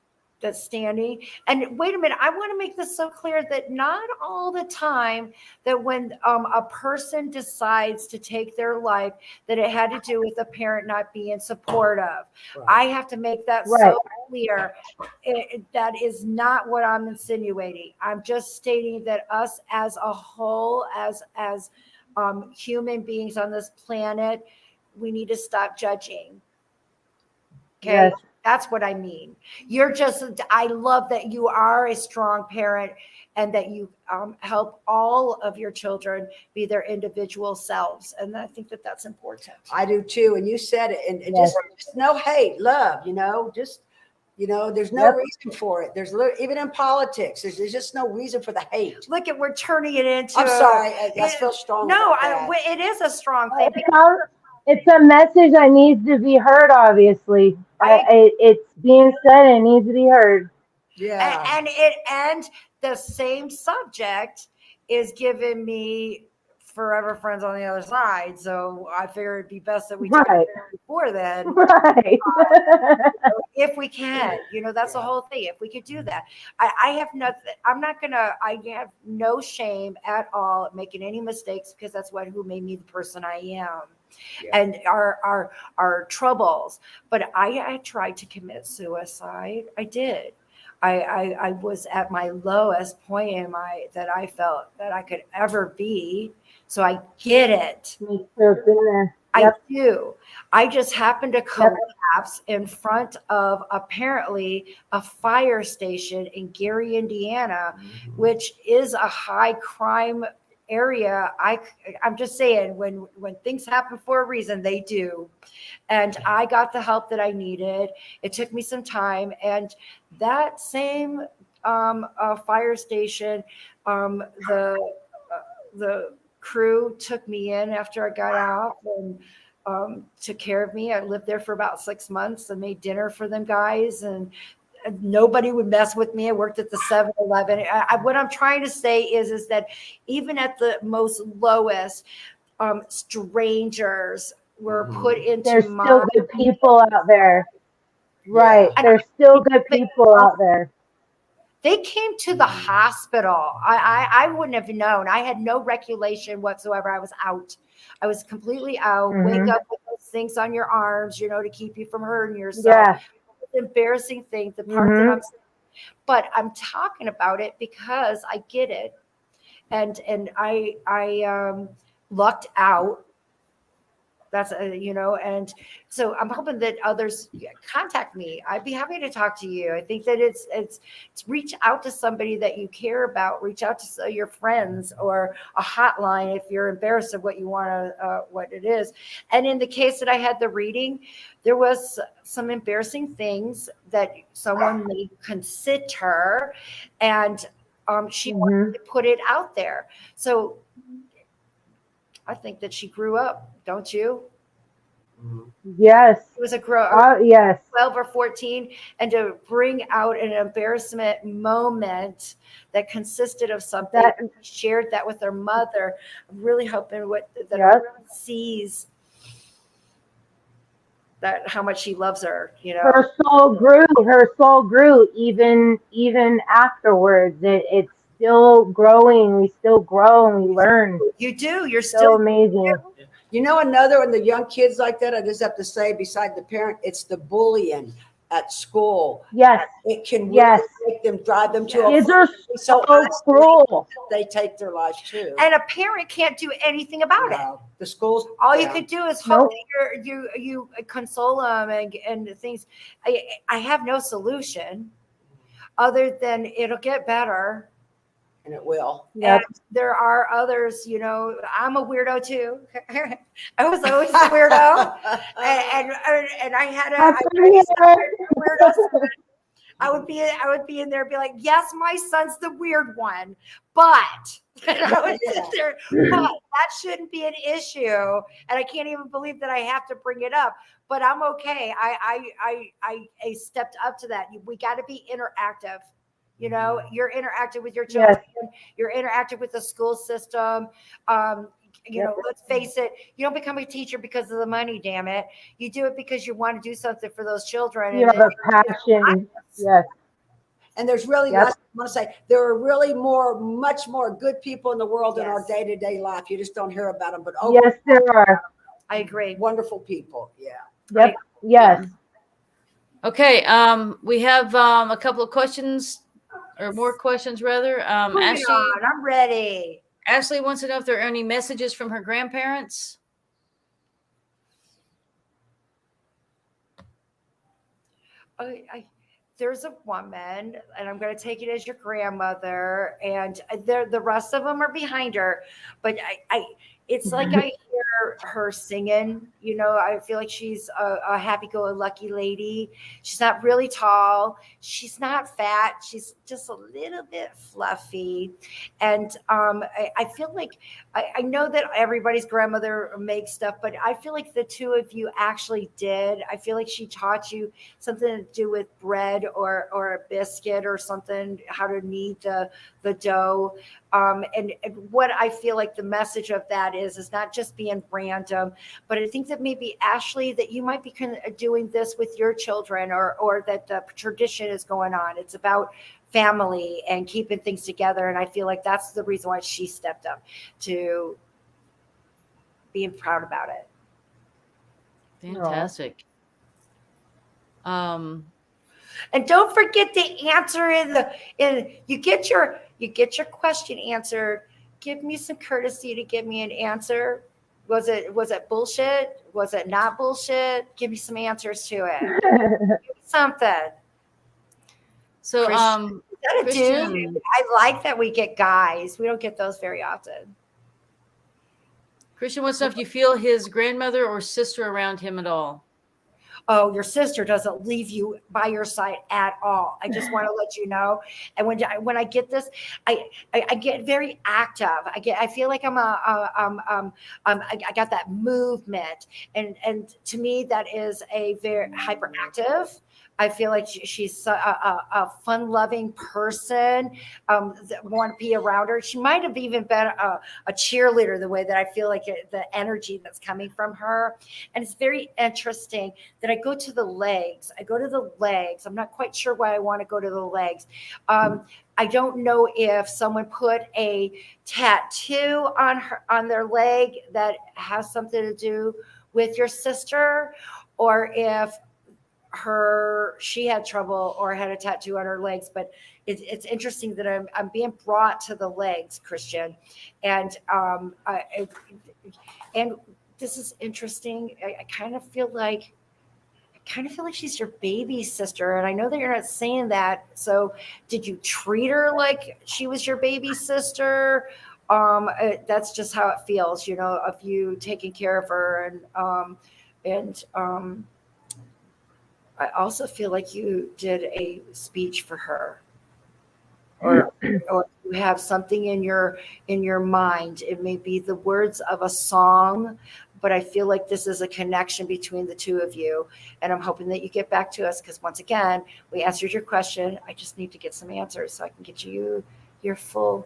That's standing. And wait a minute, I want to make this so clear that not all the time that when a person decides to take their life, that it had to do with a parent not being supportive.
Right.
I have to make that so clear. That is not what I'm insinuating. I'm just stating that us as a whole, as human beings on this planet, we need to stop judging. Okay.
Yes.
That's what I mean. I love that you are a strong parent and that you help all of your children be their individual selves. And I think that that's important.
I do too. And you said it. And
Yes.
just no hate, love, there's no reason for it. Even in politics, there's just no reason for the hate.
Look at, we're turning it into.
I'm sorry. I feel strong.
No, it is a strong thing.
It's a message that needs to be heard, obviously. It's being said and it needs to be heard.
Yeah.
And the same subject is giving me forever friends on the other side. So I figured it'd be best that we talk before then.
Right.
If we can, that's the whole thing. If we could do that, I have I have no shame at all at making any mistakes, because that's who made me the person I am. Yeah. And our troubles. But I tried to commit suicide. I did. I was at my lowest point that I felt that I could ever be. So I get it.
Me too. Been there.
I do. I just happened to collapse in front of apparently a fire station in Gary, Indiana, which is a high crime area. I'm just saying, when things happen for a reason, they do. And I got the help that I needed. It took me some time. And that same fire station, the crew took me in after I got out and took care of me. I lived there for about 6 months and made dinner for them guys, and nobody would mess with me. I worked at the 7-Eleven. What I'm trying to say is that even at the most lowest, strangers were put into
There's still good people out there. Right. There's still good people out there.
They came to the hospital. I wouldn't have known. I had no recollection whatsoever. I was out. I was completely out. Wake up with those things on your arms, to keep you from hurting yourself.
Yeah.
Embarrassing thing, the part that I'm saying. But I'm talking about it because I get it. And I lucked out. That's and so I'm hoping that others contact me. I'd be happy to talk to you. I think that it's reach out to somebody that you care about. Reach out to your friends or a hotline if you're embarrassed of what you want to what it is. And in the case that I had the reading, there was some embarrassing things that someone may consider, and she wanted to put it out there. So I think that she grew up, don't you?
Yes.
It was a
yes.
12 or 14, and to bring out an embarrassment moment that consisted of something, shared that with her mother. I'm really hoping that her sees that how much she loves her.
Her soul grew even afterwards. It's still growing. We still grow and we learn.
You do. You're
still amazing.
Another one, the young kids like that, I just have to say, beside the parent, it's the bullying at school.
Yes.
It can really make them, drive them to
kids are so cruel.
They take their lives too.
And a parent can't do anything about it.
The schools.
All you could do is hope that you console them and things. I have no solution other than it'll get better.
And it will.
Yep.
And there are others, you know, I'm a weirdo too. I was always a weirdo. And I had weirdo. I would be in there and be like, yes, my son's the weird one, but and I would sit there, but that shouldn't be an issue. And I can't even believe that I have to bring it up, but I'm okay. I stepped up to that. We got to be interactive. You know, you're interactive with your children. Yes. You're interactive with the school system. You know, let's face it, you don't become a teacher because of the money, damn it. You do it because you want to do something for those children.
You have a passion. Yes.
And there's really, I want to say, there are really much more good people in the world in our day-to-day life. You just don't hear about them. But
yes, there are.
I agree.
Wonderful people. Yeah.
Yep. Yes.
Okay. We have a couple of questions, or more questions rather. Ashley,
I'm ready.
Ashley wants to know if there are any messages from her grandparents.
There's a woman, and I'm going to take it as your grandmother, and the rest of them are behind her. But it's like I hear her singing. You know, I feel like she's a happy-go-lucky lady. She's not really tall. She's not fat. She's just a little bit fluffy. And I feel like I know that everybody's grandmother makes stuff, but I feel like the two of you actually did. I feel like she taught you something to do with bread or a biscuit or something, how to knead the dough. And what I feel like the message of that is not just being random, but I think that maybe, Ashley, that you might be doing this with your children, or that the tradition is going on. It's about family and keeping things together. And I feel like that's the reason why she stepped up to being proud about it.
Fantastic.
And don't forget to answer you get your question answered. Give me some courtesy to give me an answer. Was it bullshit? Was it not bullshit? Give me some answers to it. Give me something.
So,
Christian, is that a dude? I like that we get guys. We don't get those very often.
Christian wants to know if you feel his grandmother or sister around him at all.
Oh, your sister doesn't leave you by your side at all. I just want to let you know. And when I get this, I get very active. I feel like I got that movement, and to me that is a very hyperactive. I feel like she's a fun-loving person. Want to be around her. She might have even been a cheerleader, the way that I feel like the energy that's coming from her. And it's very interesting that I go to the legs. I'm not quite sure why I want to go to the legs. I don't know if someone put a tattoo on their leg that has something to do with your sister, or if she had trouble or had a tattoo on her legs. But it's interesting that I'm being brought to the legs, Christian, and this is interesting. I kind of feel like she's your baby sister, and I know that you're not saying that. So did you treat her like she was your baby sister? That's just how it feels, you know, of you taking care of her, and I also feel like you did a speech for her, or you have something in your mind. It may be the words of a song, but I feel like this is a connection between the two of you. And I'm hoping that you get back to us, because once again, we answered your question. I just need to get some answers so I can get you your full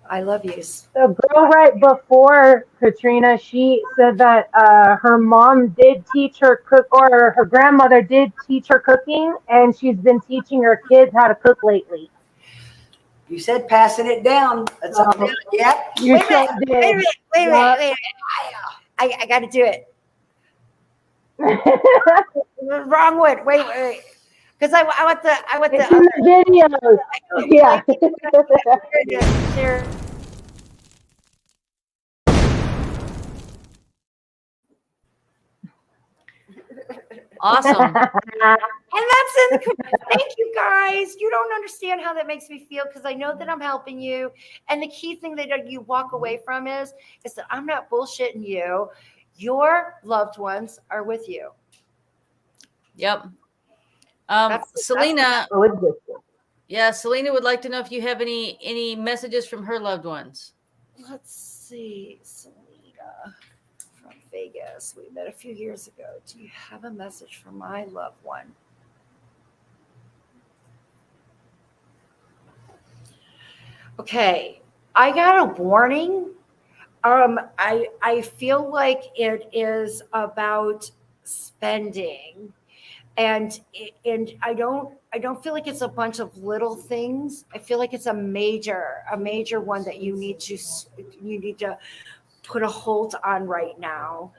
I love yous.
The girl right before Katrina, she said that her mom did teach her cook, or her grandmother did teach her cooking, and she's been teaching her kids how to cook lately.
You said passing it down. That's yeah.
You sure did.
Wait a minute. I got to do it. Wrong one. Wait. Because I want the
it's in the videos. Yeah.
Awesome.
that's in the, thank you guys. You don't understand how that makes me feel because I know that I'm helping you. And the key thing that you walk away from is that I'm not bullshitting you. Your loved ones are with you.
Yep.
That's
Selena.
Oh,
Yeah, Selena would like to know if you have any messages from her loved ones.
Let's see, Selena from Vegas. We met a few years ago. Do you have a message from my loved one? Okay, I got a warning. I feel like it is about spending, and I don't feel like it's a bunch of little things. I feel like it's a major one that you need to put a hold on right now.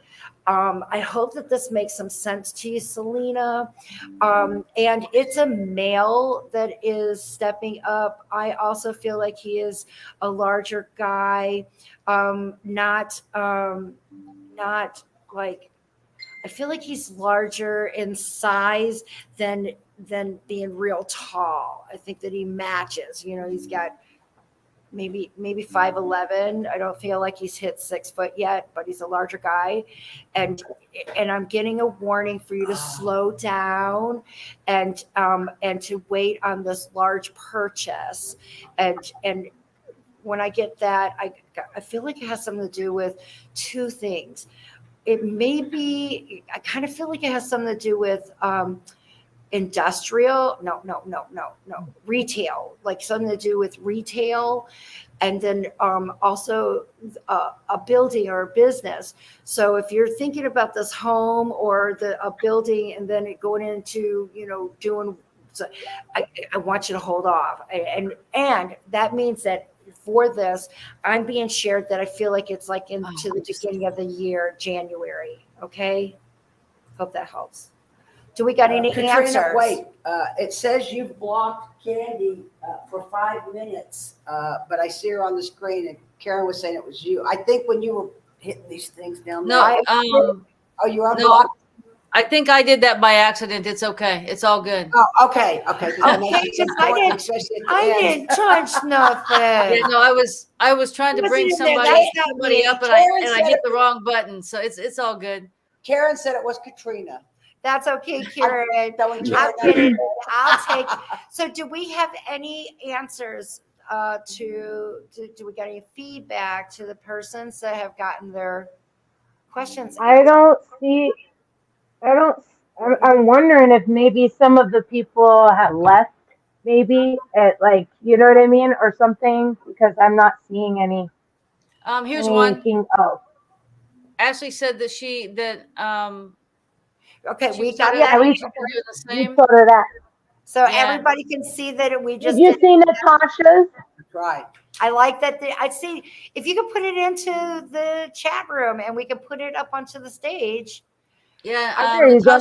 I hope that this makes some sense to you, Selena. And it's a male that is stepping up. I also feel like he is a larger guy, not like, I feel like he's larger in size than being real tall. I think that he matches. He's got maybe 5'11". I don't feel like he's hit 6 foot yet, but he's a larger guy. And I'm getting a warning for you to slow down and to wait on this large purchase. And when I get that, I feel like it has something to do with two things. It may be, I kind of feel like it has something to do with industrial, no, retail, like something to do with retail. And then also a building or a business. So if you're thinking about this home or a building and then it going into, doing, so I want you to hold off. And that means that for this, I'm being shared that I feel like it's like into the beginning of the year, January. Okay. Hope that helps. Do we got any
Katrina,
answers?
wait, it says you blocked Kandi for 5 minutes, but I see her on the screen and Karyn was saying it was you. I think when you were hitting these things down there.
No,
you're unblocked?
I think I did that by accident. It's okay. It's all good.
Oh, okay. Okay,
I didn't touch nothing.
Yeah, no, I was trying to bring somebody up and I hit the wrong button. So it's all good.
Karyn said it was Katrina.
That's okay, Karyn. I'll take. So, do we have any answers do we get any feedback to the persons that have gotten their questions answered?
I'm wondering if maybe some of the people have left, maybe at like, you know what I mean, or something, because I'm not seeing any.
Here's one.
Oh,
Ashley said that
okay, we got
that. Yeah, we told her that.
So everybody can see that we just.
Did you see Natasha's?
That's right.
I like that. I see. If you could put it into the chat room and we can put it up onto the stage.
Yeah,
there you go.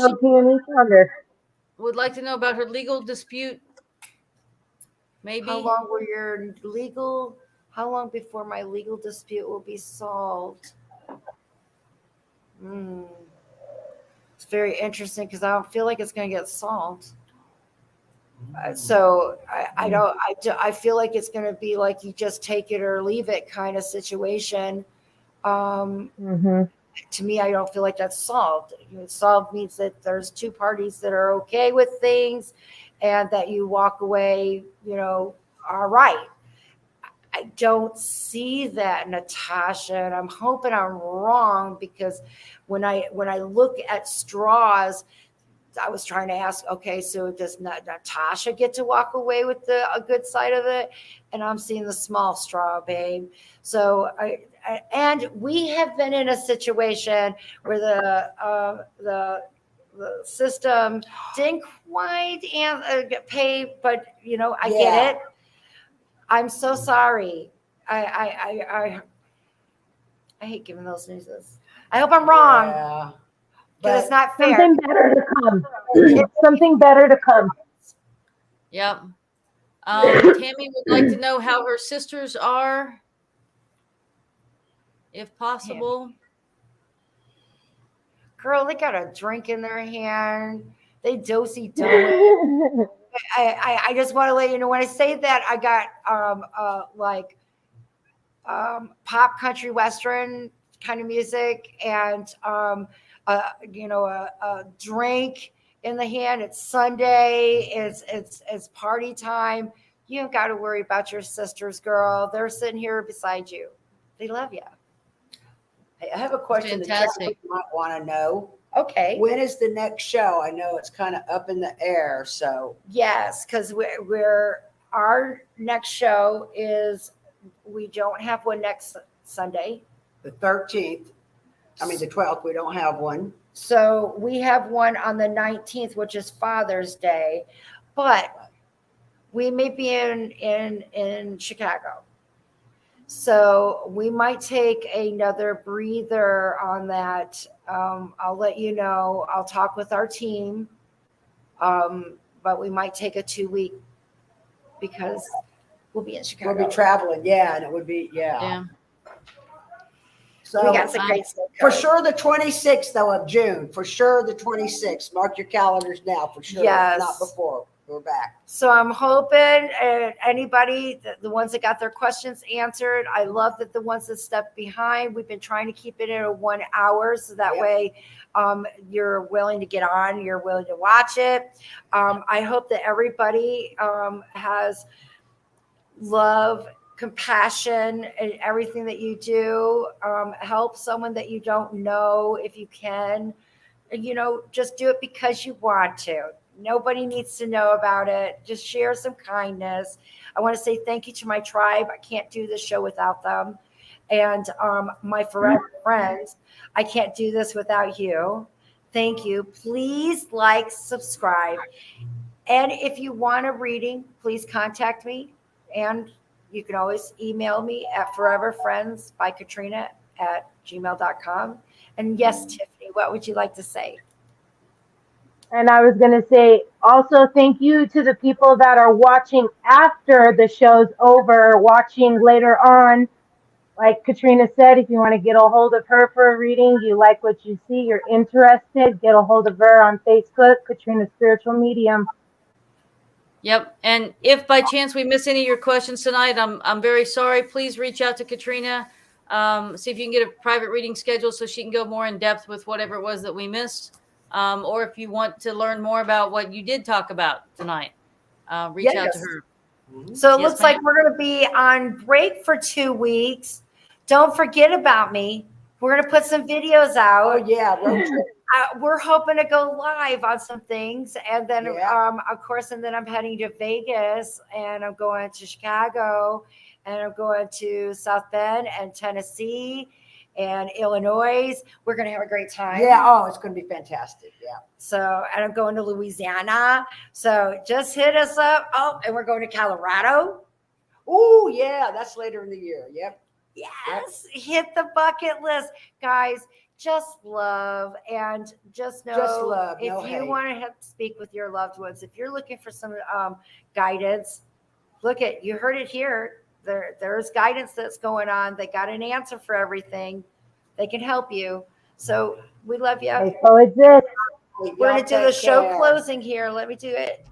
Would like to know about her legal dispute. Maybe.
How long before my legal dispute will be solved? It's very interesting because I don't feel like it's going to get solved. So I feel like it's going to be like you just take it or leave it kind of situation. To me, I don't feel like that's solved. Solved means that there's two parties that are okay with things and that you walk away, all right. I don't see that, Natasha, and I'm hoping I'm wrong because when I look at straws, I was trying to ask, okay, so does Natasha get to walk away with a good side of it? And I'm seeing the small straw, babe. So and we have been in a situation where the system didn't quite pay, but I get it. I'm so sorry. I hate giving those newses. I hope I'm wrong.
Yeah.
But it's not fair.
Something better to come. Something better to come.
Yep. Tammy would like to know how her sisters are, if possible.
Girl, they got a drink in their hand. They dosey do. I just want to let you know when I say that I got pop country western kind of music and a drink in the hand. It's Sunday. It's party time. You don't got to worry about your sisters, girl. They're sitting here beside you. They love you.
Hey, I have a question that
Fantastic.
you might want to know.
Okay.
When is the next show? I know it's kind of up in the air. So
Yes, because our next show is, we don't have one next Sunday.
the 13th, the 12th, we don't have one.
So we have one on the 19th, which is Father's Day, but we may be in Chicago. So we might take another breather on that. I'll let you know. I'll talk with our team. But we might take a 2-week because we'll be in Chicago.
We'll be traveling, yeah, and it would be,
Yeah.
So
we got some great stuff
for
going.
sure the 26th though of June, for sure the 26th. Mark your calendars now, for sure.
Yes.
Not before. We're back.
So I'm hoping anybody, the ones that got their questions answered, I love that the ones that stepped behind, we've been trying to keep it in a 1 hour. So that way you're willing to get on, you're willing to watch it. I hope that everybody has love, compassion, and everything that you do. Help someone that you don't know if you can. Just do it because you want to. Nobody needs to know about it. Just share some kindness. I want to say thank you to my tribe. I can't do this show without them. And my forever friends, I can't do this without you. Thank you. Please like, subscribe. And if you want a reading, please contact me. And you can always email me at foreverfriendsbykatrina@gmail.com. And yes, Tiffany, what would you like to say?
And I was going to say also thank you to the people that are watching after the show's over, watching later on. Like Katrina said, if you want to get a hold of her for a reading, you like what you see, you're interested, get a hold of her on Facebook, Katrina Spiritual Medium.
Yep. And if by chance we miss any of your questions tonight, I'm very sorry. Please reach out to Katrina. See if you can get a private reading scheduled so she can go more in depth with whatever it was that we missed. Or if you want to learn more about what you did talk about tonight, reach out to her.
So it looks like we're going to be on break for 2 weeks. Don't forget about me. We're going to put some videos out.
Oh, yeah.
We're hoping to go live on some things. And then, of course, and then I'm heading to Vegas, and I'm going to Chicago, and I'm going to South Bend and Tennessee and Illinois. We're going to have a great time.
Yeah. Oh, it's going to be fantastic. Yeah.
So, and I'm going to Louisiana. So just hit us up. Oh, and we're going to Colorado.
Oh, yeah. That's later in the year. Yep.
Yes. Hit the bucket list, guys. Just love, and just know if you want to speak with your loved ones, if you're looking for some guidance, you heard it here. There's guidance that's going on. They got an answer for everything. They can help you. So we love you.
So it's this.
We're going to do the show closing here. Let me do it.